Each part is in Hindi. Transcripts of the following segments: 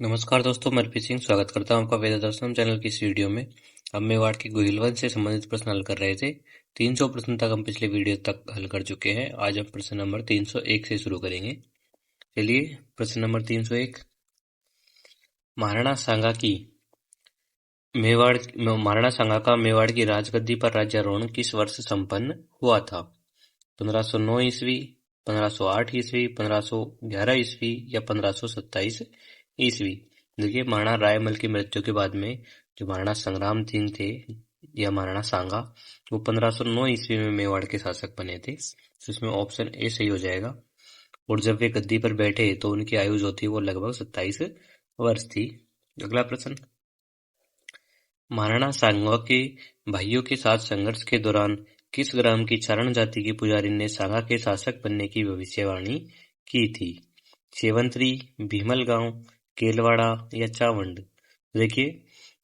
नमस्कार दोस्तों, मैं हरप्रीत सिंह स्वागत करता हूं आपका वेद दर्शनम चैनल की इस वीडियो में। अब मेवाड़ की गोहिलवंश से संबंधित प्रश्न हल कर रहे थे। 300 प्रश्न तक हम पिछले वीडियो तक हल कर चुके हैं। आज हम प्रश्न नंबर 301 से शुरू करेंगे। चलिए, प्रश्न नंबर 301। महाराणा सांगा का मेवाड़ की राजगद्दी पर राज्यारोहण किस वर्ष संपन्न हुआ था? 1509 ईस्वी, 1508 ईस्वी, 1511 ईस्वी या 1527 ईस्वी। देखिए, महाराणा रायमल की मृत्यु के बाद में जो महाराणा संग्राम सिंह थे या महाराणा सांगा, वो 1509 ईस्वी में मेवाड़ के शासक बने थे। तो इसमें ऑप्शन ए सही हो जाएगा। और जब वे गद्दी पर बैठे तो उनकी आयु जो थी वो लगभग 27 वर्ष थी। अगला प्रश्न, महाराणा सांगा के भाइयों के साथ संघर्ष के दौरान किस ग्राम की चारण जाति के पुजारी ने सांगा के शासक बनने की भविष्यवाणी की थी? शेवंतरी, भीमलगांव, केलवाड़ा या चावंड। देखिए,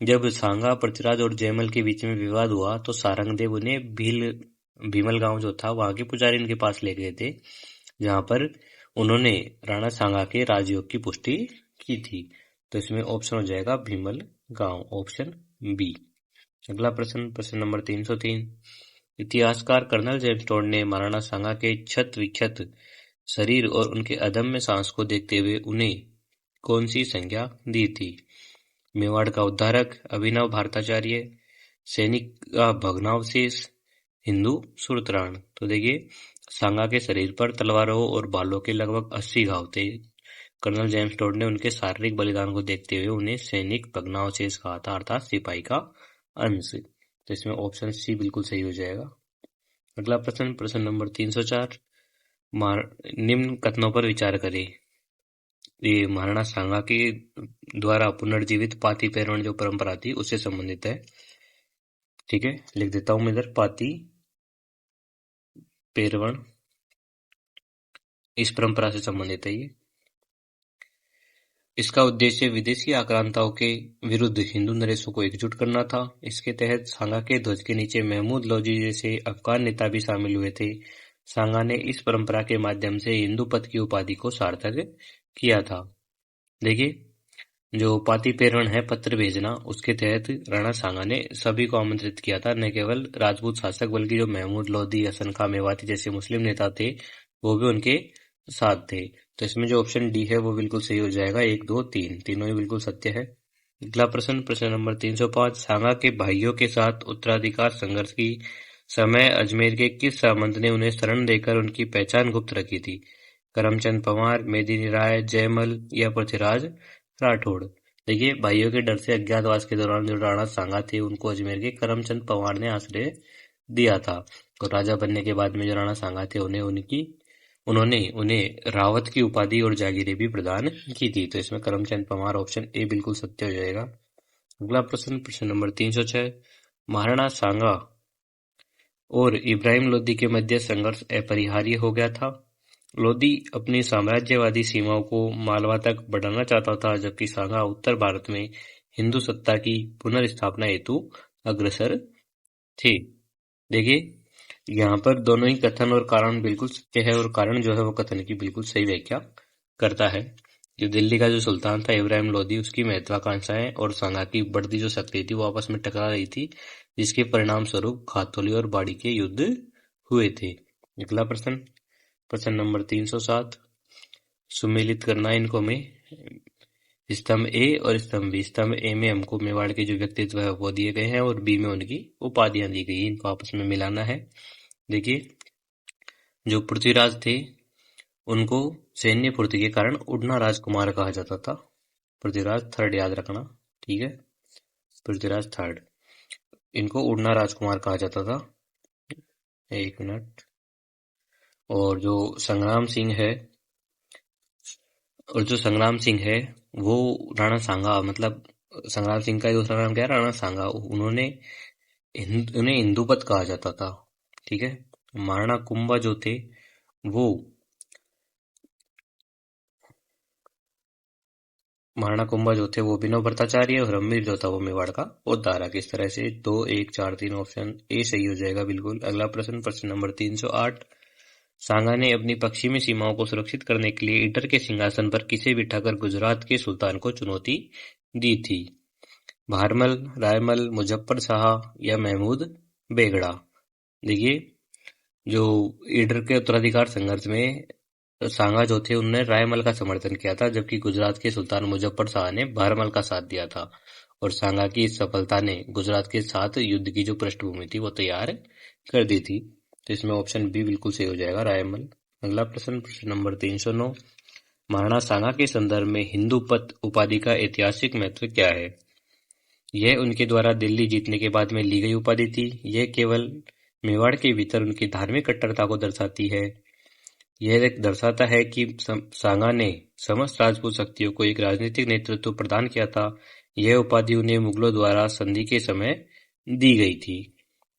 जब सांगा, पृथ्वीराज और जयमल के बीच में विवाद हुआ तो सारंगदेव उन्हें भीमलगांव जो था वहां के पुजारी इनके पास ले गए थे, जहां पर उन्होंने राणा सांगा के राजयोग की पुष्टि की थी। तो इसमें ऑप्शन हो जाएगा भीमलगांव, ऑप्शन बी। अगला प्रश्न, प्रश्न नंबर 303। इतिहासकार कर्नल जेम्स टोड ने महाराणा सांगा के क्षत विक्षत शरीर और उनके अदम्य साहस को देखते हुए उन्हें कौन सी संज्ञा दी थी? मेवाड़ का उद्धारक, अभिनव भारताचार्य, सैनिक का भग्नावशेष, हिंदू सूत्रधार। तो देखिए, सांगा के शरीर पर तलवारों और बालों के लगभग 80 घाव थे। कर्नल जेम्स टोड ने उनके शारीरिक बलिदान को देखते हुए उन्हें सैनिक भग्नावशेष कहा था, अर्थात सिपाही का अंश। तो इसमें ऑप्शन सी बिल्कुल सही हो जाएगा। अगला प्रश्न, प्रश्न नंबर 304। निम्न कथनों पर विचार करें। ये महाराणा सांगा के द्वारा पुनर्जीवित पाती पैरवण जो परंपरा थी उससे संबंधित है। ठीक है, लिख देता हूं मैं इधर, पाती पैरवण इस परंपरा से संबंधित है ये। इसका उद्देश्य विदेशी आक्रांताओं के विरुद्ध हिंदू नरेशों को एकजुट करना था। इसके तहत सांगा के ध्वज के नीचे महमूद लोधी जैसे अफगान नेता भी शामिल हुए थे। सांगा ने इस परंपरा के माध्यम से हिंदू पद की उपाधि को सार्थक किया था। देखिए, जो पाती पैरवण है, पत्र भेजना, उसके तहत राणा सांगा ने सभी को आमंत्रित किया था, न केवल राजपूत शासक बल्कि जो महमूद लोधी, हसन खां मेवाती जैसे मुस्लिम नेता थे वो भी उनके साथ थे। तो इसमें जो ऑप्शन डी है वो बिल्कुल सही हो जाएगा। 1, 2, 3 तीनों ही बिल्कुल सत्य है। अगला प्रश्न, प्रश्न नंबर 305। सांगा के भाइयों के साथ उत्तराधिकार संघर्ष की समय अजमेर के किस सामंत ने उन्हें शरण देकर उनकी पहचान गुप्त रखी थी? करमचंद पवार, मेदिनी राय, जयमल या पृथ्वीराज राठौड़। देखिए, भाइयों के डर से अज्ञातवास के दौरान जो राणा सांगा थे उनको अजमेर के करमचंद पवार ने आश्रय दिया था। और राजा बनने के बाद में जो राणा सांगा थे उन्होंने उन्हें रावत की उपाधि और जागीरें भी प्रदान की थी। तो इसमें करमचंद पवार, ऑप्शन ए बिल्कुल सत्य हो जाएगा। अगला प्रश्न, प्रश्न नंबर 306। महाराणा सांगा और इब्राहिम लोदी के मध्य संघर्ष अपरिहार्य हो गया था। लोदी अपनी साम्राज्यवादी सीमाओं को मालवा तक बढ़ाना चाहता था, जबकि सांगा उत्तर भारत में हिंदू सत्ता की पुनर्स्थापना हेतु अग्रसर थे। देखिए, यहाँ पर दोनों ही कथन और कारण बिल्कुल सत्य है, और कारण जो है वो कथन की बिल्कुल सही व्याख्या करता है। जो दिल्ली का जो सुल्तान था इब्राहिम लोदी, उसकी महत्वाकांक्षाएं और सांगा की बढ़ती जो शक्ति थी वो आपस में टकरा रही थी, जिसके परिणाम स्वरूप खातौली और बाड़ी के युद्ध हुए थे। अगला प्रश्न, प्रश्न नंबर 307। सुमेलित करना इनको में स्तंभ ए और स्तंभ बी। स्तंभ ए में हमको मेवाड़ के जो व्यक्तित्व है वो दिए गए हैं, और बी में उनकी उपाधियां दी गई, इनको आपस में मिलाना है। देखिए, जो पृथ्वीराज थे उनको सैन्य फुर्ती के कारण उड़ना राजकुमार कहा जाता था। पृथ्वीराज थर्ड याद रखना, ठीक है, पृथ्वीराज थर्ड, इनको उड़ना राजकुमार कहा जाता था। 1 मिनट। और जो संग्राम सिंह है वो राणा सांगा, मतलब संग्राम सिंह का दूसरा नाम क्या है? राणा सांगा। उन्हें हिंदू पद कहा जाता था, ठीक है। महाराणा कुंभा जो थे वो अभिनव भट्टाचार्य, और रणवीर जो था वो मेवाड़ का उद्धारक। इस तरह से 2, 1, 4, 3 ऑप्शन ए सही हो जाएगा बिल्कुल। अगला प्रश्न, प्रश्न नंबर 308। सांगा ने अपनी पश्चिमी सीमाओं को सुरक्षित करने के लिए ईडर के सिंहासन पर किसे बिठाकर गुजरात के सुल्तान को चुनौती दी थी? भारमल, रायमल, मुजफ्फर शाह या महमूद बेगड़ा? देखिए, जो ईडर के उत्तराधिकार संघर्ष में सांगा जो थे उन्होंने रायमल का समर्थन किया था, जबकि गुजरात के सुल्तान मुजफ्फर शाह ने भारमल का साथ दिया था। और सांगा की इस सफलता ने गुजरात के साथ युद्ध की जो पृष्ठभूमि थी वो तैयार कर दी थी। तो इसमें ऑप्शन बी बिल्कुल सही हो जाएगा, रायमल। अगला प्रश्न, प्रश्न नंबर 309। महाराणा सांगा के संदर्भ में हिंदूपत उपाधि का ऐतिहासिक महत्व क्या है? यह उनके द्वारा दिल्ली जीतने के बाद में ली गई उपाधि थी। यह केवल मेवाड़ के भीतर उनकी धार्मिक कट्टरता को दर्शाती है। यह दर्शाता है कि सांगा ने समस्त राजपूत शक्तियों को एक राजनीतिक नेतृत्व प्रदान किया था। यह उपाधि उन्हें मुगलों द्वारा संधि के समय दी गई थी।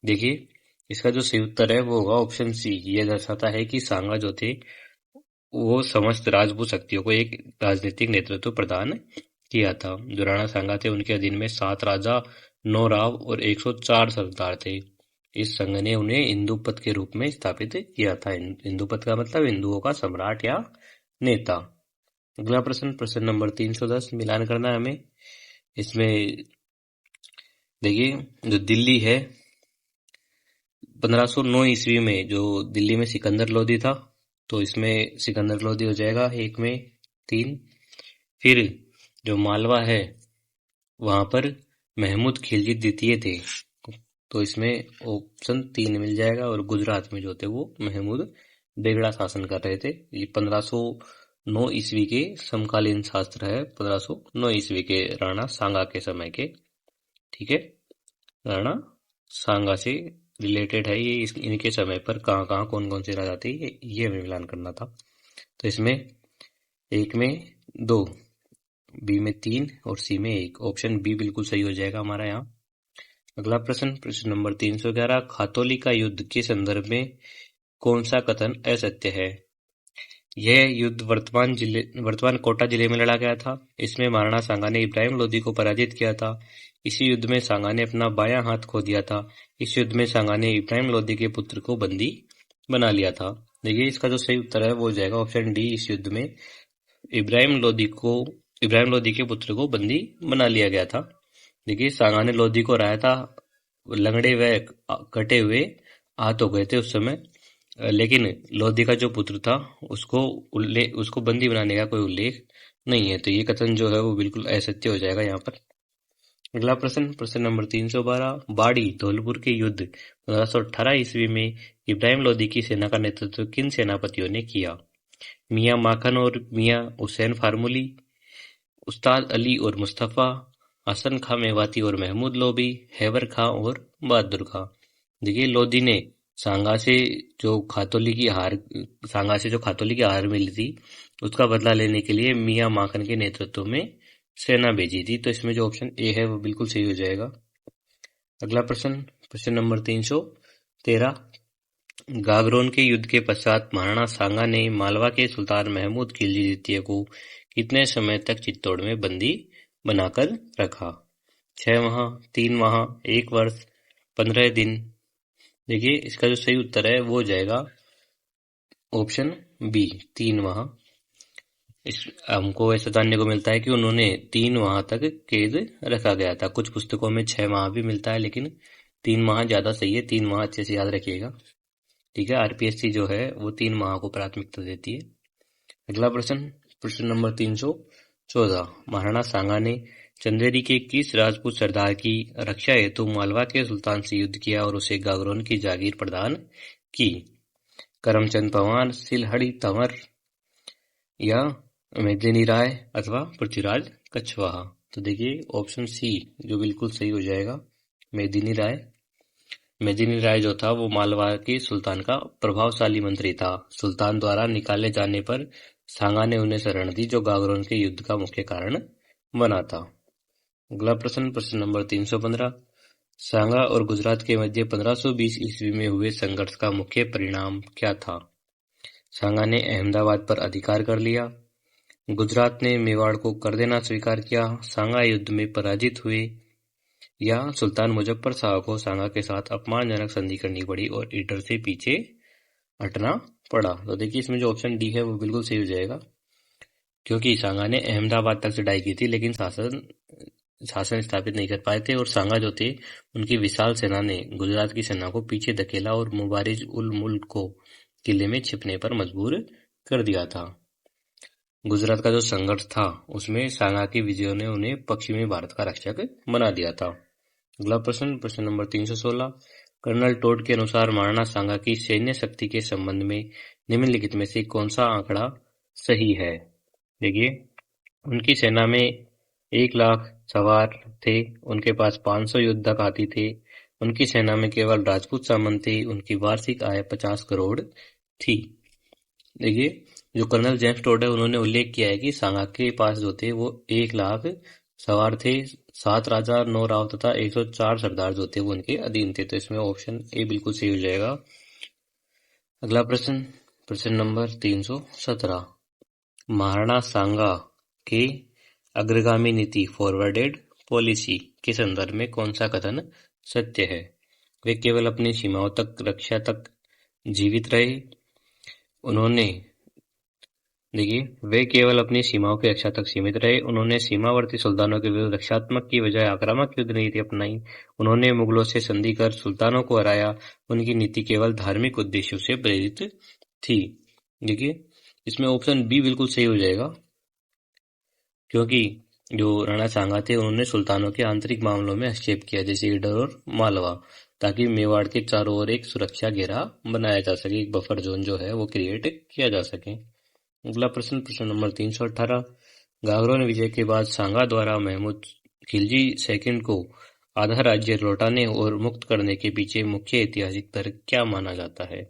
देखिए, इसका जो सही उत्तर है वो होगा ऑप्शन सी। यह दर्शाता है कि सांगा जो थे वो समस्त राजपूत शक्तियों को एक राजनीतिक नेतृत्व प्रदान किया था। जो राणा सांगा थे उनके अधीन में 7 राजा, 9 राव और 104 सरदार थे। इस संघ ने उन्हें हिंदूपत के रूप में स्थापित किया था। हिंदूपत का मतलब हिंदुओं का सम्राट या नेता। अगला प्रश्न, प्रश्न नंबर 310। मिलान करना है हमें। इसमें देखिए, जो दिल्ली है 1509 ईस्वी में जो दिल्ली में सिकंदर लोदी था, तो इसमें सिकंदर लोदी हो जाएगा 1 में 3। फिर जो मालवा है वहां पर महमूद खिलजी द्वितीय थे, तो इसमें ऑप्शन 3 मिल जाएगा। और गुजरात में जो थे वो महमूद बेगड़ा शासन कर रहे थे। ये 1509 ईस्वी के समकालीन शास्त्र है, 1509 ईस्वी के राणा सांगा के समय के। ठीक है, राणा सांगा से रिलेटेड है ये। इनके समय पर कहाँ कौन कौन से राजा थे ये हमें मिलान करना था। तो इसमें 1 में 2, बी में 3 और सी में 1। ऑप्शन बी बिल्कुल सही हो जाएगा हमारा यहाँ। अगला प्रश्न, प्रश्न नंबर 311। खातौली का युद्ध के संदर्भ में कौन सा कथन असत्य है? यह युद्ध वर्तमान कोटा जिले में लड़ा गया था। इसमें महाराणा सांगा ने इब्राहिम लोदी को पराजित किया था। इसी युद्ध में सांगा ने अपना बायां हाथ खो दिया था। इस युद्ध में सांगा ने इब्राहिम लोदी के पुत्र को बंदी बना लिया था। देखिए, इसका जो सही उत्तर है वो हो जाएगा ऑप्शन डी। इस युद्ध में इब्राहिम लोदी के पुत्र को बंदी बना लिया गया था। देखिए, सांगा ने लोदी को हराया था। लंगड़े व कटे हुए हाथ हो गए थे उस समय, लेकिन लोदी का जो पुत्र था उसको बंदी बनाने का कोई उल्लेख नहीं है। तो ये कथन जो है वो बिल्कुल असत्य हो जाएगा यहाँ पर। अगला प्रश्न, प्रश्न नंबर 312। बाड़ी धौलपुर के युद्ध 1518 ईस्वी में इब्राहिम लोदी की सेना का नेतृत्व किन सेनापतियों ने किया? मियां माखन और मियां हुसैन फार्मूली, उस्ताद अली और मुस्तफा, हसन खां मेवाती और महमूद लोदी, हैबर खां और बहादुर खां। देखिए, लोदी ने सांगा से जो खातौली की हार मिली थी उसका बदला लेने के लिए मियां माखन के नेतृत्व में सेना भेजी थी। तो इसमें जो ऑप्शन ए है वो बिल्कुल सही हो जाएगा। अगला प्रश्न, प्रश्न नंबर 313। गागरोन के युद्ध के पश्चात महाराणा सांगा ने मालवा के सुल्तान महमूद खिलजी द्वितीय को कितने समय तक चित्तौड़ में बंदी बनाकर रखा? 6 माह, 3 माह, 1 वर्ष, 15 दिन? देखिए, इसका जो सही उत्तर है वो हो जाएगा ऑप्शन बी, 3 माह। हमको ऐसा जानने को मिलता है कि उन्होंने 3 माह तक कैद रखा गया था। कुछ पुस्तकों में 6 माह भी मिलता है, लेकिन 3 माह ज्यादा सही है। 3 माह अच्छे से याद रखिएगा। ठीक है, आरपीएससी जो है वो 3 माह को प्राथमिकता देती है। अगला प्रश्न, प्रश्न नंबर 314। महाराणा सांगा ने चंदेरी के किस राजपूत सरदार की रक्षा हेतु मालवा के सुल्तान से युद्ध किया और उसे गागरोन की जागीर प्रदान की? करमचंद पवार, सिलहड़ी तंवर या मेदिनी राय अथवा पृथ्वीराज कछवाहा? तो देखिए, ऑप्शन सी जो बिल्कुल सही हो जाएगा, मेदिनी राय। मेदिनी राय जो था वो मालवा के सुल्तान का प्रभावशाली मंत्री था। सुल्तान द्वारा निकाले जाने पर सांगा ने उन्हें शरण दी, जो गागरोन के युद्ध का मुख्य कारण बना था। अगला प्रश्न, प्रश्न नंबर 315। सांगा और गुजरात के मध्य 1520 ईस्वी में हुए संघर्ष का मुख्य परिणाम क्या था? सांगा ने अहमदाबाद पर अधिकार कर लिया, गुजरात ने मेवाड़ को कर देना स्वीकार किया, सांगा युद्ध में पराजित हुए, या सुल्तान मुजफ्फर शाह को सांगा के साथ अपमानजनक संधि करनी पड़ी और ईडर से पीछे हटना पड़ा। तो देखिए इसमें जो ऑप्शन डी है वो बिल्कुल सही हो जाएगा, क्योंकि सांगा ने अहमदाबाद तक चढ़ाई की थी लेकिन शासन स्थापित नहीं कर पाए थे, और सांगा जो थे उनकी विशाल सेना ने गुजरात की सेना को पीछे धकेला और मुबारिज उल मुल्क को किले में छिपने पर मजबूर कर दिया था। गुजरात का जो संघर्ष था उसमें सांगा के विजयों ने उन्हें पश्चिमी भारत का रक्षक बना दिया था। अगला प्रश्न नंबर 316। कर्नल टोड के अनुसार महाराणा सांगा की सैन्य शक्ति के संबंध में निम्नलिखित में से कौन सा आंकड़ा सही है? देखिए, उनकी सेना में 1 लाख सवार थे, उनके पास 500 युद्धक हाथी थे, उनकी सेना में केवल राजपूत सामंत थे, उनकी वार्षिक आय 50 करोड़ थी। देखिए, जो कर्नल जेम्स टोड है उन्होंने उल्लेख किया है कि सांगा के पास जो थे वो 1 लाख सवार थे, 7 राजा, 9 राव तथा 104 सरदार जो थे वो उनके अधीन थे। तो इसमें ऑप्शन ए बिल्कुल सही हो जाएगा। अगला प्रश्न नंबर 317। महाराणा सांगा के अग्रगामी नीति फॉरवर्डेड पॉलिसी के संदर्भ में कौन सा कथन सत्य है? वे केवल अपनी सीमाओं तक रक्षा तक जीवित रहे। वे केवल अपनी सीमाओं की रक्षा तक सीमित रहे। उन्होंने सीमावर्ती सुल्तानों के विरुद्ध रक्षात्मक की बजाय आक्रामक युद्ध नीति अपनाई। उन्होंने मुगलों से संधि कर सुल्तानों को हराया। उनकी नीति केवल धार्मिक उद्देश्यों से प्रेरित थी। देखिए, इसमें ऑप्शन बी बिल्कुल सही हो जाएगा, क्योंकि जो राणा सांगा थे उन्होंने सुल्तानों के आंतरिक मामलों में हस्तक्षेप किया, जैसे ईडर और मालवा, ताकि मेवाड़ के चारों ओर एक सुरक्षा घेरा बनाया जा सके, एक बफर जोन जो है वो क्रिएट किया जा सके। अगला प्रश्न नंबर 318। गागरोन विजय के बाद सांगा द्वारा महमूद खिलजी सेकंड को आधा राज्य लौटाने और मुक्त करने के पीछे मुख्य ऐतिहासिक तर्क क्या माना जाता है?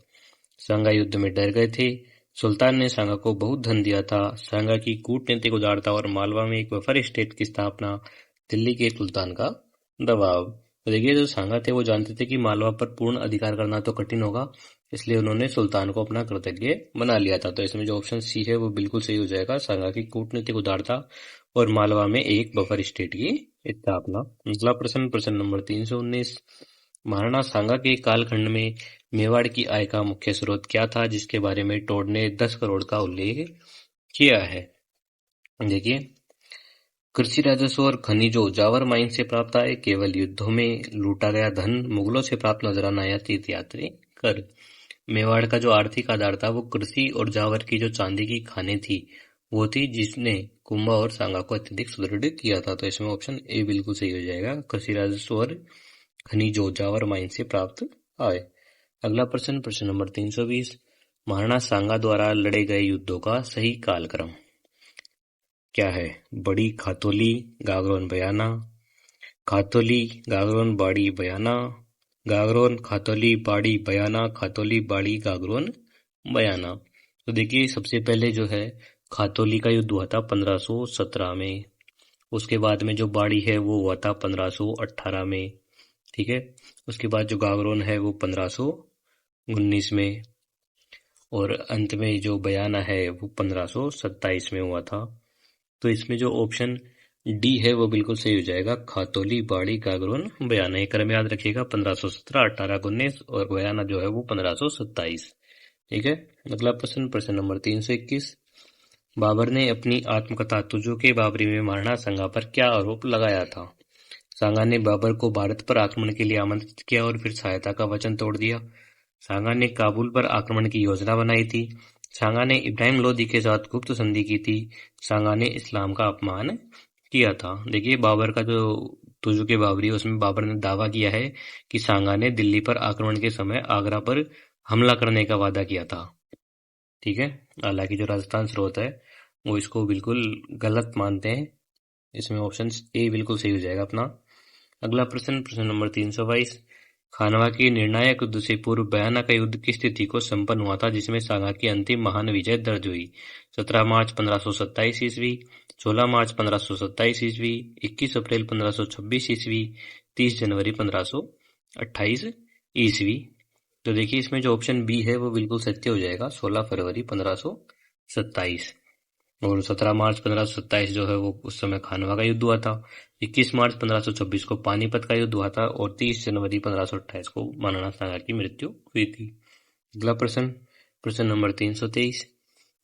सांगा युद्ध में डर गए थे, सुल्तान ने सांगा को बहुत धन दिया था, सांगा की कूटनीतिक उदारता और मालवा में एक बफर स्टेट की स्थापना, दिल्ली के सुल्तान का दबाव। तो देखिए, जो सांगा थे वो जानते थे कि मालवा पर पूर्ण अधिकार करना तो कठिन होगा, इसलिए उन्होंने सुल्तान को अपना कृतज्ञ बना लिया था। तो इसमें जो ऑप्शन सी है वो बिल्कुल सही हो जाएगा, सांगा की कूटनीतिक उदारता और मालवा में एक बफर स्टेट की स्थापना। अगला प्रश्न नंबर 319। महाराणा सांगा के कालखंड में मेवाड़ की आय का मुख्य स्रोत क्या था, जिसके बारे में टोड ने 10 करोड़ का उल्लेख किया है? देखिए, कृषि राजस्व और खनिजों जावर माइन से प्राप्त आय, केवल युद्धों में लूटा गया धन, मुगलों से प्राप्त नजराना या तीर्थयात्री कर। मेवाड़ का जो आर्थिक आधार था वो कृषि और जावर की जो चांदी की खानें थी वो थी, जिसने कुंभा और सांगा को अत्यधिक सुदृढ़ किया था। तो इसमें ऑप्शन ए बिल्कुल सही हो जाएगा, कृषि राजस्व और खनिजों जावर माइन से प्राप्त आय। अगला प्रश्न नंबर 320। महाराणा सांगा द्वारा लड़े गए युद्धों का सही कालक्रम क्या है? बड़ी खातोली, गागरोन बयाना, खातोली गागरोन बाड़ी बयाना, गागरोन खातोली बाड़ी बयाना, खातोली बाड़ी गागरोन बयाना। तो देखिए, सबसे पहले जो है खातोली का युद्ध हुआ था 1517 में, उसके बाद में जो बाड़ी है वो हुआ था 1518 में, ठीक है। उसके बाद जो गागरोन है वो 1519 में, और अंत में जो बयाना है वो 1527 में हुआ था। तो इसमें जो ऑप्शन डी है वो बिल्कुल सही हो जाएगा, खातोली बाड़ी गागरोन बयाना। एक क्रम याद रखिएगा, 1517, 1819 और बयाना जो है वो 1527, ठीक है। अगला प्रश्न नंबर 321। बाबर ने अपनी आत्मकथा तुझो के बाबरी में महाराणा सांगा पर क्या आरोप लगाया था? सांगा ने बाबर को भारत पर आक्रमण के लिए आमंत्रित किया और फिर सहायता का वचन तोड़ दिया। सांगा ने काबुल पर आक्रमण की योजना बनाई थी। सांगा ने इब्राहिम लोदी के साथ गुप्त संधि की थी। सांगा ने इस्लाम का अपमान किया था। देखिए, बाबर का जो तुझो के बाबरी, उसमें बाबर ने दावा किया है कि सांगा ने दिल्ली पर आक्रमण के समय आगरा पर हमला करने का वादा किया था, ठीक है। हालांकि जो राजस्थान स्रोत है वो इसको बिल्कुल गलत मानते हैं। इसमें ऑप्शन ए बिल्कुल सही हो जाएगा अपना। अगला प्रश्न नंबर 322। खानवा के निर्णायक युद्ध से पूर्व बयाना का युद्ध किस तिथि को संपन्न हुआ था, जिसमें सांगा की अंतिम महान विजय दर्ज हुई? 17 मार्च 1527 ईस्वी, 16 मार्च 1527 ईस्वी, 21 अप्रैल 1526 ईस्वी, 30 जनवरी 1528 ईस्वी। तो देखिए, इसमें जो ऑप्शन बी है वो बिल्कुल सत्य हो जाएगा, 16 फरवरी 1527। और 17 मार्च 1527 जो है वो उस समय खानवा का युद्ध हुआ था। 21 मार्च 1526 को पानीपत का युद्ध हुआ था, और 30 जनवरी 1528 को महाराणा सांगा की मृत्यु हुई थी। अगला प्रश्न, प्रश्न नंबर 323,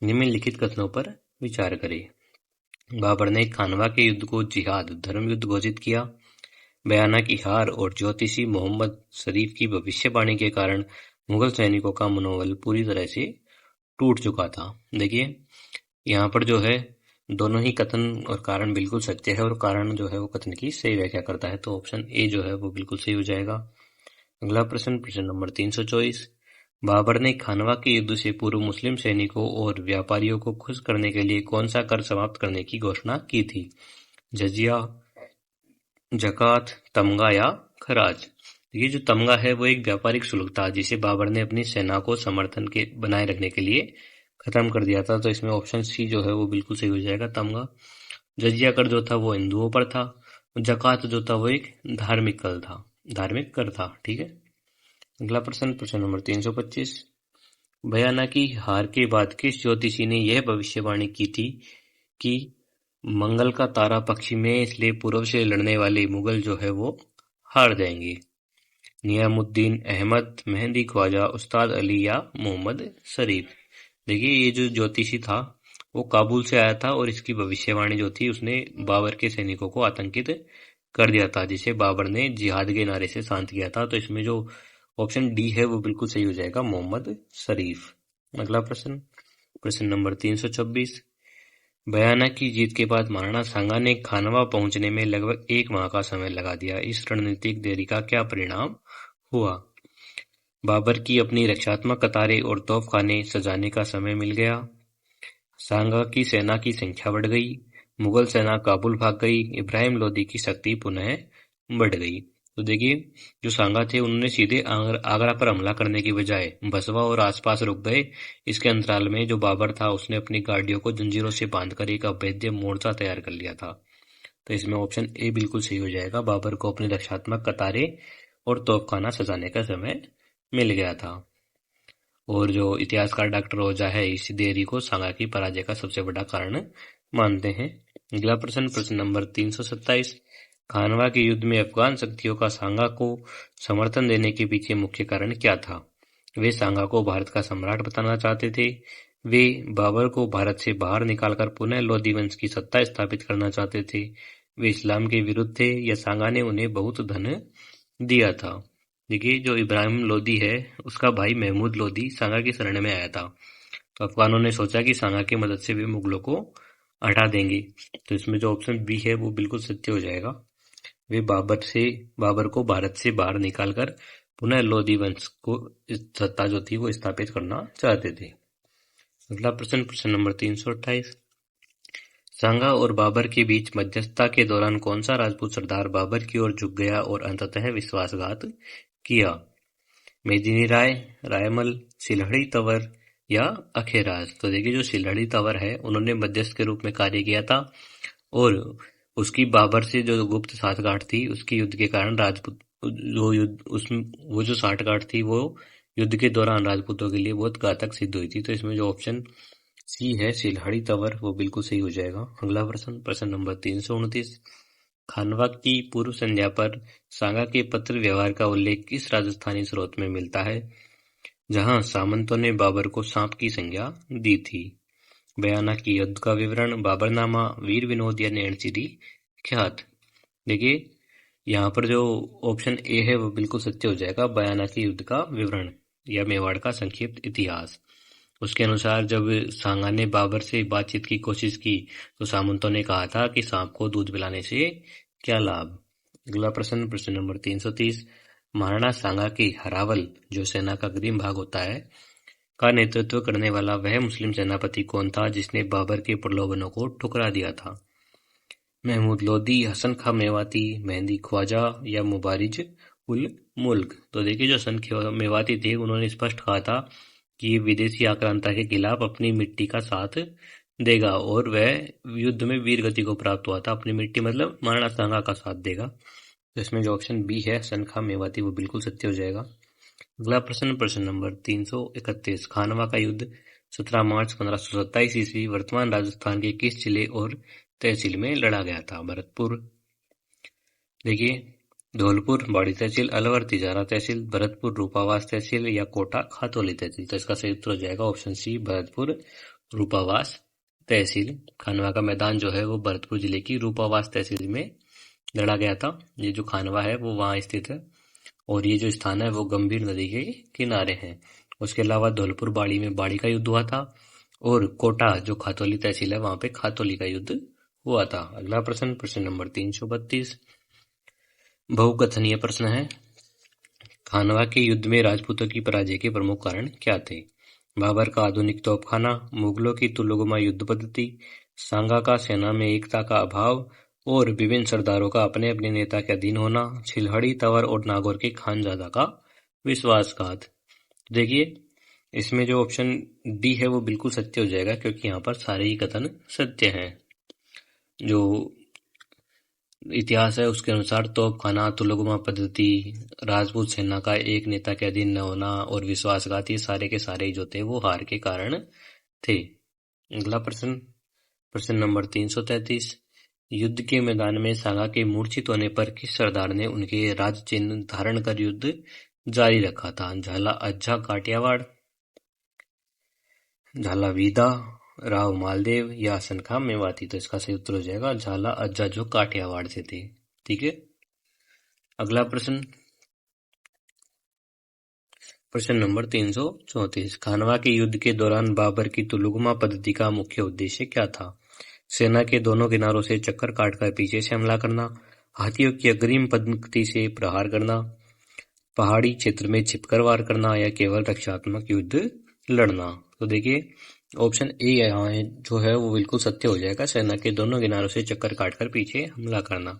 निम्नलिखित कथनों पर विचार करें। बाबर ने खानवा के युद्ध को जिहाद धर्म युद्ध घोषित किया। बयाना की हार और ज्योतिषी मोहम्मद शरीफ की भविष्यवाणी के कारण मुगल सैनिकों का मनोबल पूरी तरह से टूट चुका था। देखिए यहाँ पर जो है दोनों ही कथन और कारण बिल्कुल सत्य है और कारण जो है वो कथन की सही व्याख्या करता है, तो ऑप्शन ए जो है वो बिल्कुल सही हो जाएगा। अगला प्रश्न, प्रश्न नंबर 324, बाबर ने खानवा के युद्ध से पूर्व मुस्लिम सैनिकों और व्यापारियों को खुश करने के लिए कौन सा कर समाप्त करने की घोषणा की थी? जजिया, जकात, तमगा या खराज? ये जो तमगा है वो एक व्यापारिक शुल्क था जिसे बाबर ने अपनी सेना को समर्थन के बनाए रखने के लिए खत्म कर दिया था, तो इसमें ऑप्शन सी जो है वो बिल्कुल सही हो जाएगा, तमगा। जजिया कर जो था वो हिंदुओं पर था, जकात जो था वो एक धार्मिक कर था, ठीक है। अगला प्रश्न, प्रश्न नंबर 325, बयाना की हार के बाद किस ज्योतिषी ने यह भविष्यवाणी की थी कि मंगल का तारा पश्चिम में, इसलिए पूर्व से लड़ने वाले मुगल जो है वो हार जाएंगे? नियामुद्दीन अहमद, मेहंदी ख्वाजा, उस्ताद अली या मोहम्मद शरीफ? देखिए ये जो ज्योतिषी था वो काबुल से आया था और इसकी भविष्यवाणी जो थी उसने बाबर के सैनिकों को आतंकित कर दिया था, जिसे बाबर ने जिहाद के नारे से शांत किया था, तो इसमें जो ऑप्शन डी है वो बिल्कुल सही हो जाएगा, मोहम्मद शरीफ। अगला प्रश्न, प्रश्न नंबर 326, बयाना की जीत के बाद महाराणा सांगा ने खानवा पहुंचने में लगभग 1 माह का समय लगा दिया। इस रणनीतिक देरी का क्या परिणाम हुआ? बाबर की अपनी रक्षात्मक कतारें और तोपखाने सजाने का समय मिल गया, सांगा की सेना की संख्या बढ़ गई, मुगल सेना काबुल भाग गई, इब्राहिम लोदी की शक्ति पुनः बढ़ गई। तो देखिए जो सांगा थे उन्होंने सीधे आगरा पर हमला करने की बजाय बसवा और आसपास रुक गए। इसके अंतराल में जो बाबर था उसने अपनी गाड़ियों को जंजीरों से बांधकर एक अभेद्य मोर्चा तैयार कर लिया था, तो इसमें ऑप्शन ए बिल्कुल सही हो जाएगा, बाबर को अपनी रक्षात्मक कतारें और तोपखाना सजाने का समय मिल गया था। और जो इतिहासकार डॉक्टर ओझा है इस देरी को सांगा की पराजय का सबसे बड़ा कारण मानते हैं। अगला प्रश्न, प्रश्न नंबर 327, खानवा के युद्ध में अफगान शक्तियों का सांगा को समर्थन देने के पीछे मुख्य कारण क्या था? वे सांगा को भारत का सम्राट बताना चाहते थे, वे बाबर को भारत से बाहर निकालकर पुनः लोदी वंश की सत्ता स्थापित करना चाहते थे, वे इस्लाम के विरुद्ध थे या सांगा ने उन्हें बहुत धन दिया था? देखिए जो इब्राहिम लोदी है उसका भाई महमूद लोदी सांगा की शरण में आया था, तो अफगानों ने सोचा कि सांगा की मदद से वे मुगलों को हटा देंगे, तो इसमें जो ऑप्शन बी है वो बिल्कुल सत्य हो जाएगा। वे बाबर को भारत से बाहर निकालकर पुनः लोदी वंश को सत्ता जो थी वो स्थापित करना चाहते थे। अगला प्रश्न, प्रश्न नंबर 328, सांगा और बाबर के बीच मध्यस्थता के दौरान कौन सा राजपूत सरदार बाबर की ओर झुक गया और अंततः विश्वासघात किया? मेदिनी राय, रायमल, सिलहड़ी तंवर या अखेराज? तो देखिए जो सिलहड़ी तंवर है उन्होंने मध्यस्थ के रूप में कार्य किया था और उसकी बाबर से जो गुप्त साठगांठ थी उसकी युद्ध के कारण राजपूत वो जो साठगांठ थी वो युद्ध के दौरान राजपूतों के लिए बहुत घातक सिद्ध हुई थी, तो इसमें जो ऑप्शन सी है सिलहड़ी तंवर वो बिल्कुल सही हो जाएगा। अगला प्रश्न, प्रश्न नंबर 329, खानवा की पूर्व संध्या पर सांगा के पत्र व्यवहार का उल्लेख किस राजस्थानी स्रोत में मिलता है जहां सामंतों ने बाबर को सांप की संज्ञा दी थी? बयाना की युद्ध का विवरण, बाबरनामा, वीर विनोद या नैणसीरी ख्यात? देखिए यहाँ पर जो ऑप्शन ए है वो बिल्कुल सत्य हो जाएगा, बयाना की युद्ध का विवरण या मेवाड़ का संक्षिप्त इतिहास। उसके अनुसार जब सांगा ने बाबर से बातचीत की कोशिश की तो सामंतों ने कहा था कि सांप को दूध पिलाने से क्या लाभ? अगला प्रश्न, प्रश्न नंबर 330, महाराणा सांगा की हरावल जो सेना का अग्रिम भाग होता है का नेतृत्व करने वाला वह मुस्लिम सेनापति कौन था जिसने बाबर के प्रलोभनों को ठुकरा दिया था? महमूद लोदी, हसन खां मेवाती, मेहंदी ख्वाजा या मुबारिज उल मुल्क? तो देखिए जो हसन मेवाती थे उन्होंने स्पष्ट कहा था कि ये विदेशी आक्रांता के खिलाफ अपनी मिट्टी का साथ देगा और वह युद्ध में वीर गति को प्राप्त हुआ था। अपनी मिट्टी मतलब महाराणा सांगा का साथ देगा, तो इसमें जो ऑप्शन बी है हसन खां मेवाती वो बिल्कुल सत्य हो जाएगा। अगला प्रश्न, प्रश्न नंबर 331, खानवा का युद्ध 17 मार्च 1527 ईस्वी वर्तमान राजस्थान के किस जिले और तहसील में लड़ा गया था? भरतपुर। देखिए धौलपुर बाड़ी तहसील, अलवर तिजारा तहसील, भरतपुर रूपावास तहसील या कोटा खातौली तहसील। तो इसका सही उत्तर हो जाएगा ऑप्शन सी, भरतपुर रूपावास तहसील। खानवा का मैदान जो है वो भरतपुर जिले की रूपावास तहसील में लड़ा गया था। ये जो खानवा है वो वहां स्थित है और ये जो स्थान है वो गंभीर नदी के किनारे है। उसके अलावा धौलपुर बाड़ी में बाड़ी का युद्ध हुआ था और कोटा जो खातौली तहसील है वहां पे खातौली का युद्ध हुआ था। अगला प्रश्न, प्रश्न नंबर 332, बहुकथनीय प्रश्न है। खानवा के युद्ध में राजपूतों की पराजय के प्रमुख कारण क्या थे? बाबर का आधुनिक तोपखाना, मुगलों की तुल्यबुमा युद्ध पद्धति, सांगा का सेना में एकता का अभाव और विभिन्न सरदारों का अपने अपने नेता के अधीन होना, छिलहड़ी, तंवर और नागौर के खानजादा का विश्वासघात। देखिए इसमें जो ऑप्शन डी है वो बिल्कुल सत्य हो जाएगा क्योंकि यहाँ पर सारे ही कथन सत्य हैं। जो इतिहास है उसके अनुसार तोपखाना, तुल्यबुमा पद्धति, राजपूत सेना का एक नेता के अधीन न होना और विश्वासघात, ये सारे के सारे जो थे वो हार के कारण थे। अगला प्रश्न, प्रश्न नंबर 333, युद्ध के मैदान में सांगा के मूर्छित होने पर किस सरदार ने उनके राज चिन्ह धारण कर युद्ध जारी रखा था? झाला अज्जा काठियावाड़, झाला वीदा, राव मालदेव या सनखा मेवाती। तो इसका सही उत्तर हो जाएगा झाला अज्जा जो काठियावाड़ से थे। ठीक है, अगला प्रश्न, प्रश्न नंबर 334, खानवा के युद्ध के दौरान बाबर की तुल्यबुमा पद्धति का मुख्य उद्देश्य क्या था? सेना के दोनों किनारों से चक्कर काटकर पीछे से हमला करना, हाथियों की अग्रिम पंक्ति से प्रहार करना, पहाड़ी क्षेत्र में छिपकर वार करना या केवल रक्षात्मक युद्ध लड़ना। तो देखिए ऑप्शन ए यहाँ जो है वो बिल्कुल सत्य हो जाएगा, सेना के दोनों किनारों से चक्कर काटकर पीछे हमला करना।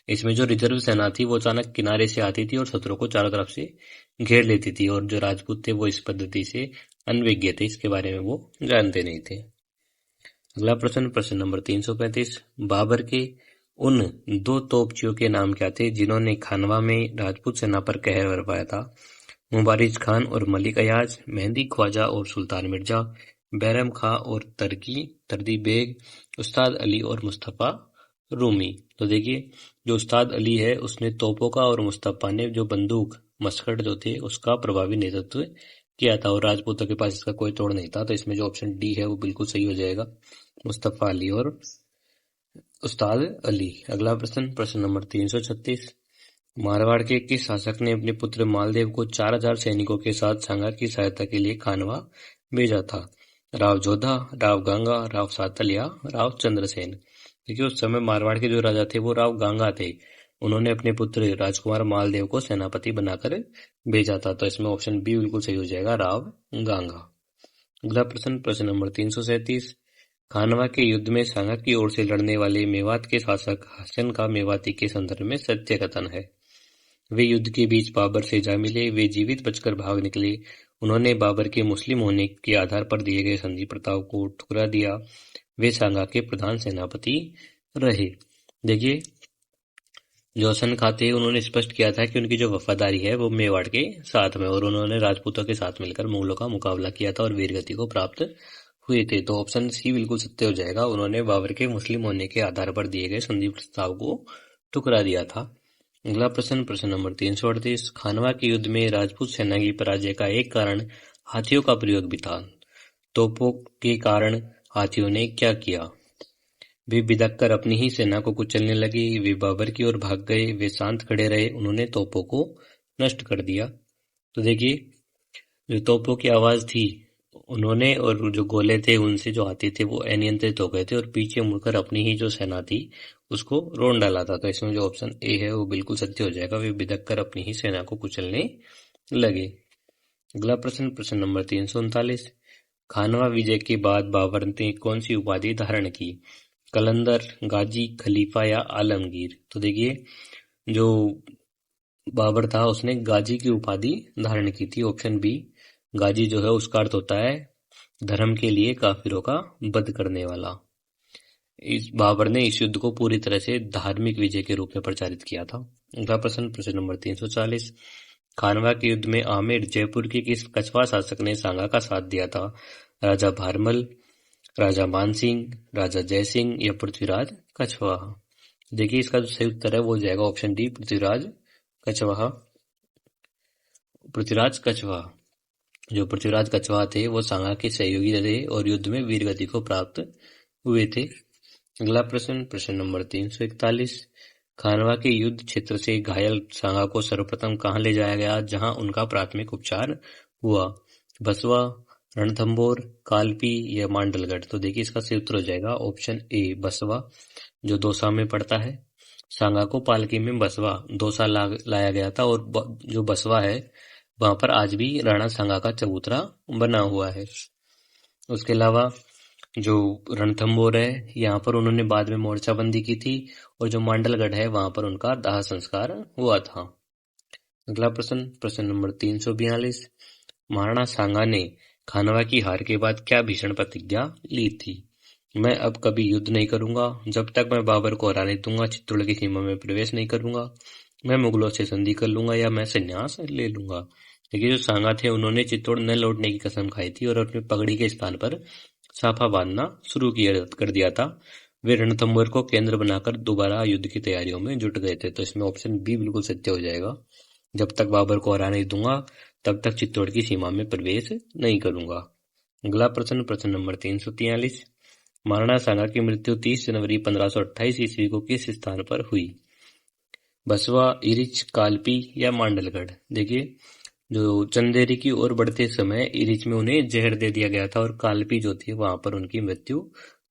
इसमें जो रिजर्व सेना थी वो अचानक किनारे से आती थी और शत्रु को चारों तरफ से घेर लेती थी और जो राजपूत थे वो इस पद्धति से अनभिज्ञ थे, इसके बारे में वो जानते नहीं थे। अगला प्रश्न, प्रश्न नंबर 335, बाबर के उन दो तोपचियों के नाम क्या थे जिन्होंने खानवा में राजपूत सेना पर कहर बरपाया था? मुबारिज खान और मलिक अयाज, मेहंदी ख्वाजा और सुल्तान मिर्जा, बैरम खां और तरदी बेग, उस्ताद अली और मुस्तफा रूमी। तो देखिए जो उस्ताद अली है उसने तोपों का और मुस्तफा ने जो बंदूक मस्कट जो थे उसका प्रभावी नेतृत्व किया था और राजपूतों के पास इसका कोई तोड़ नहीं था। तो इसमें जो ऑप्शन डी है वो बिल्कुल सही हो जाएगा, मुस्तफा अली और उस्ताद अली। अगला प्रश्न, प्रश्न नंबर 336, मारवाड़ के किस शासक ने अपने पुत्र मालदेव को 4000 सैनिकों के साथ सांगा की सहायता के लिए खानवा भेजा था? राव जोधा, राव गांगा, राव सातल या राव चंद्रसेन। देखिए उस समय मारवाड़ के जो राजा थे वो राव गांगा थे। उन्होंने अपने पुत्र राजकुमार मालदेव को सेनापति बनाकर भेजा था। तो इसमें ऑप्शन बी बिल्कुल सही हो जाएगा, राव गांगा। अगला प्रश्न, प्रश्न नंबर 337, खानवा के युद्ध में सांगा की ओर से लड़ने वाले मेवात के शासक हसन का मेवाती के संदर्भ में सत्य कथन है। वे युद्ध के बीच बाबर से जा मिले, वे जीवित बचकर भाग निकले, उन्होंने बाबर के मुस्लिम होने के आधार पर दिए गए संधि प्रस्ताव को ठुकरा दिया, वे सांगा के प्रधान सेनापति रहे। देखिए जो हसन खां थे उन्होंने स्पष्ट किया था कि उनकी जो वफादारी है वो मेवाड़ के साथ में, और उन्होंने राजपूतों के साथ मिलकर मुगलों का मुकाबला किया था और वीरगति को प्राप्त हुए थे। तो ऑप्शन सी बिल्कुल सत्य हो जाएगा, उन्होंने बाबर के मुस्लिम होने के आधार पर दिए गए संधि प्रस्ताव को ठुकरा दिया था। अगला प्रश्न, प्रश्न नंबर 338, खानवा के युद्ध में राजपूत सेना की पराजय का एक कारण हाथियों का प्रयोग भी था। तोपों के कारण हाथियों ने क्या किया? वे बिदक कर अपनी ही सेना को कुचलने लगे, वे बाबर की ओर भाग गए, वे शांत खड़े रहे, उन्होंने तोपों को नष्ट कर दिया। तो देखिए जो तोपों की आवाज थी उन्होंने और जो गोले थे उनसे जो हाथी थे वो अनियंत्रित हो गए थे और पीछे मुड़कर अपनी ही जो सेना थी उसको रोन डाला था। तो इसमें जो ऑप्शन ए है वो बिल्कुल सत्य हो जाएगा, वे बिदक कर अपनी ही सेना को कुचलने लगे। अगला प्रश्न, प्रश्न नंबर 339, खानवा विजय के बाद बाबर ने कौन सी उपाधि धारण की? कलंदर, गाजी, खलीफा या आलमगीर। तो देखिए जो बाबर था उसने गाजी की उपाधि धारण की थी। ऑप्शन बी, गाजी जो है उसका अर्थ होता है धर्म के लिए काफिरों का वध करने वाला। इस बाबर ने इस युद्ध को पूरी तरह से धार्मिक विजय के रूप में प्रचारित किया था। अगला प्रश्न, प्रश्न नंबर 340, खानवा के युद्ध में आमेर जयपुर के किस कछवा शासक ने सांगा का साथ दिया था? राजा भारमल, राजा मानसिंह, राजा जयसिंह या पृथ्वीराज कछवा। देखिए इसका जो सही उत्तर है वो हो जाएगा ऑप्शन डी, पृथ्वीराज कछवाहा, पृथ्वीराज कछवाहा। जो पृथ्वीराज कछवाहा थे वो सांगा के सहयोगी थे और युद्ध में वीर गति को प्राप्त हुए थे। अगला प्रश्न, प्रश्न नंबर 341। खानवा के युद्ध क्षेत्र से घायल सांगा को सर्वप्रथम कहां ले जाया गया जहां उनका प्राथमिक उपचार हुआ? बसवा, रणथंभौर, कालपी या मांडलगढ़? तो देखिए इसका सही उत्तर हो जाएगा ऑप्शन ए बसवा, जो दौसा में पड़ता है। सांगा को पालकी में बसवा दौसा लाया गया था और जो बसवा है वहां पर आज भी राणा सांगा का चबूतरा बना हुआ है। उसके अलावा जो रणथंभौर है यहाँ पर उन्होंने बाद में मोर्चाबंदी की थी और जो मांडलगढ़ है वहां पर उनका दाह संस्कार हुआ था। अगला प्रश्न, प्रश्न नंबर 342। महाराणा सांगा ने खानवा की हार के बाद क्या भीषण प्रतिज्ञा ली थी? मैं अब कभी युद्ध नहीं करूंगा, जब तक मैं बाबर को हरा नहीं दूंगा चित्तौड़ की सीमा में प्रवेश नहीं करूंगा, मैं मुगलों से संधि कर लूंगा या मैं संन्यास ले लूंगा। देखिए जो सांगा थे उन्होंने चित्तौड़ न लौटने की कसम खाई थी और अपनी पगड़ी के स्थान पर साफा बांधना शुरू कर दिया था। वे रणथंभौर को केंद्र बनाकर दोबारा युद्ध की तैयारियों में जुट गए थे। तो इसमें ऑप्शन बी बिल्कुल सत्य हो जाएगा। जब तक बाबर को हरा नहीं दूंगा तब तक चित्तौड़ की सीमा में प्रवेश नहीं करूंगा। अगला प्रश्न, प्रश्न नंबर 343। महाराणा सांगा की मृत्यु 30 जनवरी 1528 ईस्वी को किस स्थान पर हुई? बसवा, इरिच, कालपी या मांडलगढ़? देखिए जो चंदेरी की ओर बढ़ते समय इरिच में उन्हें जहर दे दिया गया था और कालपी जो थी वहां पर उनकी मृत्यु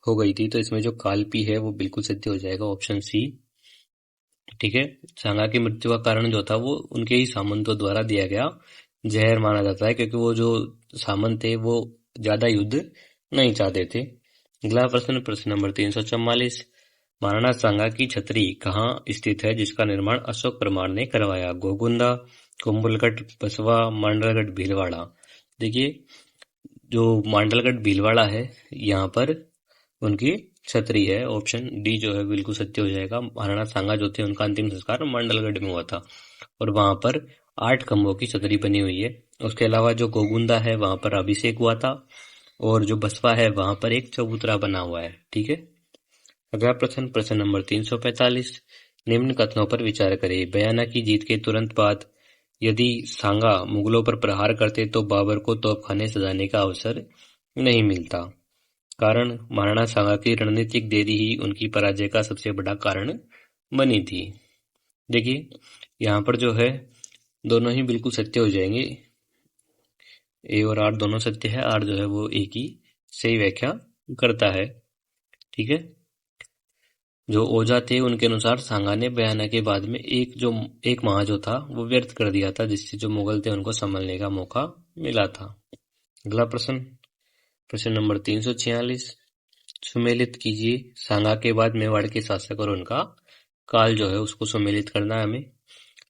हो गई थी। तो इसमें जो कालपी है वो बिल्कुल सत्य हो जाएगा ऑप्शन सी। ठीक है, सांगा की मृत्यु का कारण जो था वो उनके ही सामंतों द्वारा दिया गया जहर माना जाता है, क्योंकि वो जो सामंत थे वो ज्यादा युद्ध नहीं चाहते थे। अगला प्रश्न, प्रश्न नंबर 344। महाराणा सांगा की छतरी कहाँ स्थित है जिसका निर्माण अशोक परमार ने करवाया? गोगुंदा, कुंभलगढ़, बसवा, मांडलगढ़, भीलवाड़ा? देखिए जो मांडलगढ़ भीलवाड़ा है यहाँ पर उनकी छतरी है। ऑप्शन डी जो है बिल्कुल सत्य हो जाएगा। महाराणा सांगा जो थे उनका अंतिम संस्कार मांडलगढ़ में हुआ था और वहां पर 8 खंभों की छतरी बनी हुई है। उसके अलावा जो गोगुंदा है वहां पर अभिषेक हुआ था और जो बसवा है वहां पर एक चबूतरा बना हुआ है। ठीक है, अगला प्रश्न, प्रश्न नंबर 345। निम्न कथनों पर विचार करें। बयाना की जीत के तुरंत बाद यदि सांगा मुगलों पर प्रहार करते तो बाबर को तोपखाने सजाने का अवसर नहीं मिलता। कारण, महाराणा सांगा की रणनीतिक देरी ही उनकी पराजय का सबसे बड़ा कारण बनी थी। देखिए यहाँ पर जो है दोनों ही बिल्कुल सत्य हो जाएंगे। ए और आर दोनों सत्य है। आर जो है वो ए की सही व्याख्या करता है। ठीक है, जो ओझा थे उनके अनुसार सांगा ने बयाना के बाद में एक माह जो था वो व्यर्थ कर दिया था, जिससे जो मुगल थे उनको संभलने का मौका मिला था। अगला प्रश्न, प्रश्न नंबर 346। सुमेलित कीजिए। सांगा के बाद मेवाड़ के शासक और उनका काल जो है उसको सुमेलित करना है हमें।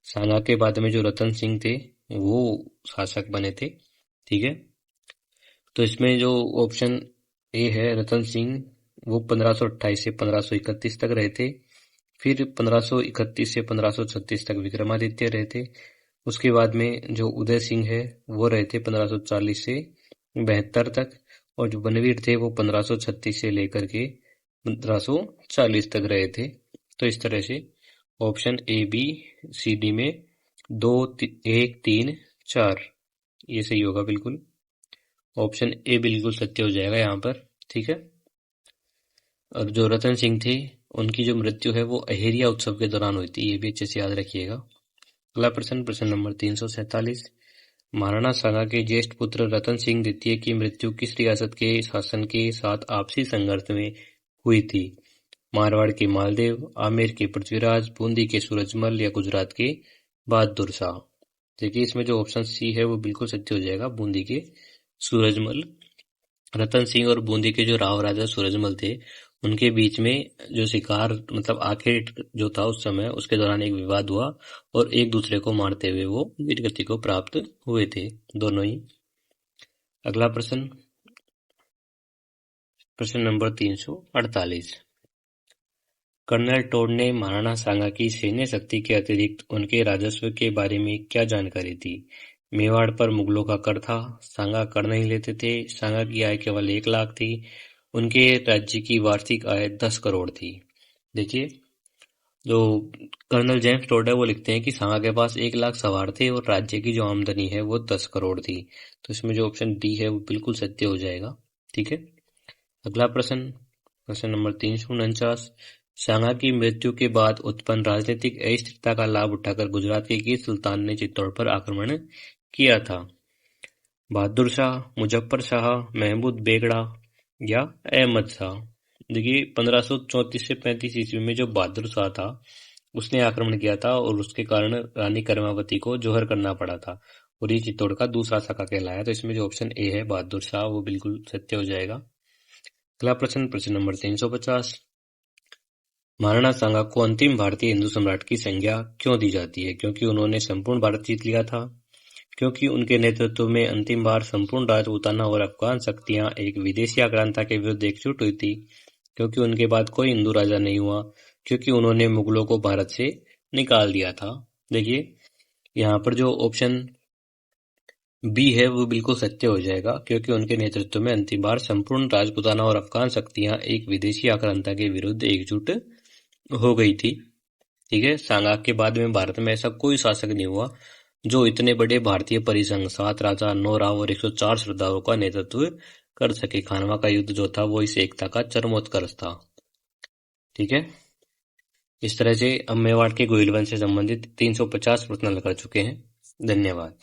सांगा के बाद में जो रतन सिंह थे वो शासक बने थे। ठीक है, तो इसमें जो ऑप्शन ए है रतन सिंह वो 1528 से 1531 तक रहे थे। फिर 1531 से 1536 तक विक्रमादित्य रहे थे। उसके बाद में जो उदय सिंह है वो रहे थे 1540 से 72 तक और जो बनवीर थे वो 1536 से लेकर के 1540 तक रहे थे। तो इस तरह से option A B C D में 2 1 3 4 ये सही होगा बिल्कुल। ऑप्शन ए बिल्कुल सत्य हो जाएगा यहाँ पर। ठीक है, और जो रतन सिंह थे उनकी जो मृत्यु है वो अहेरिया उत्सव के दौरान हुई थी, ये भी अच्छे से याद रखिएगा। अगला प्रश्न, प्रश्न नंबर 347। महाराणा सांगा के ज्येष्ठ पुत्र रतन सिंह द्वितीय की मृत्यु किस रियासत के शासन के साथ आपसी संघर्ष में हुई थी? मारवाड़ के मालदेव, आमेर के पृथ्वीराज, बूंदी के सूरजमल या गुजरात के बहादुर शाह? देखिए इसमें जो ऑप्शन सी है वो बिल्कुल सत्य हो जाएगा, बूंदी के सूरजमल। रतन सिंह और बूंदी के जो राव राजा सूरजमल थे उनके बीच में जो शिकार मतलब आखिर जो था उस समय उसके दौरान एक विवाद हुआ और एक दूसरे को मारते हुए वो वीरगति को प्राप्त हुए थे दोनों ही। अगला प्रश्न, प्रश्न नंबर 348। कर्नल टोड ने महाराणा सांगा की सैन्य शक्ति के अतिरिक्त उनके राजस्व के बारे में क्या जानकारी थी? मेवाड़ पर मुगलों का कर था, सांगा कर नहीं लेते थे, सांगा की आय केवल 1 लाख थी, उनके राज्य की वार्षिक आय 10 करोड़ थी। देखिए जो कर्नल जेम्स टोड है वो लिखते हैं कि सांगा के पास 1 लाख सवार थे और राज्य की जो आमदनी है वो 10 करोड़ थी। तो इसमें जो ऑप्शन डी है वो बिल्कुल सत्य हो जाएगा। ठीक है, अगला प्रश्न, प्रश्न नंबर 349। सांगा की मृत्यु के बाद उत्पन्न राजनीतिक अस्थिरता का लाभ उठाकर गुजरात के किस सुल्तान ने चित्तौड़ पर आक्रमण किया था? बहादुर शाह, मुजफ्फर शाह, महमूद बेगड़ा या अहमद शाह? देखिए 1534 से 35 ईस्वी में जो बहादुर शाह था उसने आक्रमण किया था और उसके कारण रानी कर्मावती को जोहर करना पड़ा था और ये चित्तौड़ का दूसरा शाखा कहलाया। तो इसमें जो ऑप्शन ए है बहादुर शाह वो बिल्कुल सत्य हो जाएगा। अगला प्रश्न, प्रश्न नंबर 350। महाराणा सांगा को अंतिम भारतीय हिंदू सम्राट की संज्ञा क्यों दी जाती है? क्योंकि उन्होंने संपूर्ण भारत जीत लिया था, क्योंकि उनके नेतृत्व में अंतिम बार संपूर्ण राजपूताना और अफगान शक्तियां एक विदेशी आक्रांता के विरुद्ध एकजुट हुई थी, क्योंकि उनके बाद कोई हिंदू राजा नहीं हुआ, क्योंकि उन्होंने मुगलों को भारत से निकाल दिया था। देखिए यहाँ पर जो ऑप्शन बी है वो बिल्कुल सत्य हो जाएगा, क्योंकि उनके नेतृत्व में अंतिम बार संपूर्ण राजपूताना और अफगान शक्तियां एक विदेशी आक्रांता के विरुद्ध एकजुट हो गई थी। ठीक है, सांगा के बाद में भारत में ऐसा कोई शासक नहीं हुआ जो इतने बड़े भारतीय परिसंघ 7 राजा 9 राव और 104 श्रद्धाओं का नेतृत्व कर सके। खानवा का युद्ध जो था वो इस एकता का चरमोत्कर्ष था। ठीक है, इस तरह से हम मेवाड़ के गोहिल वंश से संबंधित 350 प्रश्न हल कर चुके हैं। धन्यवाद।